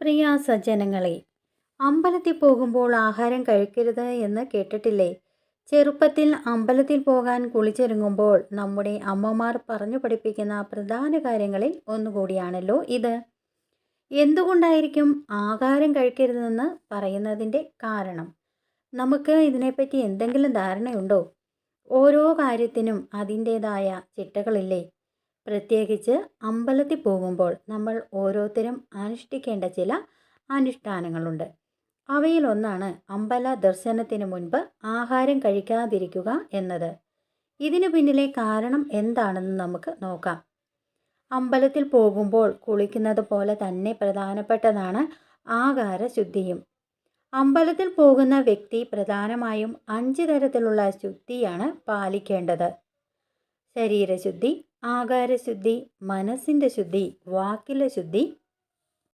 പ്രിയ സജ്ജനങ്ങളെ, അമ്പലത്തിൽ പോകുമ്പോൾ ആഹാരം കഴിക്കരുത് എന്ന് കേട്ടിട്ടില്ലേ? ചെറുപ്പത്തിൽ അമ്പലത്തിൽ പോകാൻ കുളിച്ചൊരുങ്ങുമ്പോൾ നമ്മുടെ അമ്മമാർ പറഞ്ഞു പഠിപ്പിക്കുന്ന പ്രധാന കാര്യങ്ങളിൽ ഒന്നുകൂടിയാണല്ലോ ഇത്. എന്തുകൊണ്ടായിരിക്കും ആഹാരം കഴിക്കരുതെന്ന് പറയുന്നതിൻ്റെ കാരണം? നമുക്ക് ഇതിനെപ്പറ്റി എന്തെങ്കിലും ധാരണയുണ്ടോ? ഓരോ കാര്യത്തിനും അതിൻ്റേതായ ചിട്ടകളില്ലേ? പ്രത്യേകിച്ച് അമ്പലത്തിൽ പോകുമ്പോൾ നമ്മൾ ഓരോരുത്തരും അനുഷ്ഠിക്കേണ്ട ചില അനുഷ്ഠാനങ്ങളുണ്ട്. അവയിലൊന്നാണ് അമ്പല ദർശനത്തിന് മുൻപ് ആഹാരം കഴിക്കാതിരിക്കുക എന്നത്. ഇതിനു പിന്നിലെ കാരണം എന്താണെന്ന് നമുക്ക് നോക്കാം. അമ്പലത്തിൽ പോകുമ്പോൾ കുളിക്കുന്നത് പോലെ തന്നെ പ്രധാനപ്പെട്ടതാണ് ആഹാരശുദ്ധിയും. അമ്പലത്തിൽ പോകുന്ന വ്യക്തി പ്രധാനമായും 5 തരത്തിലുള്ള ശുദ്ധിയാണ് പാലിക്കേണ്ടത്. ശരീരശുദ്ധി, ആകാരശുദ്ധി, മനസ്സിൻ്റെ ശുദ്ധി, വാക്കിലെ ശുദ്ധി,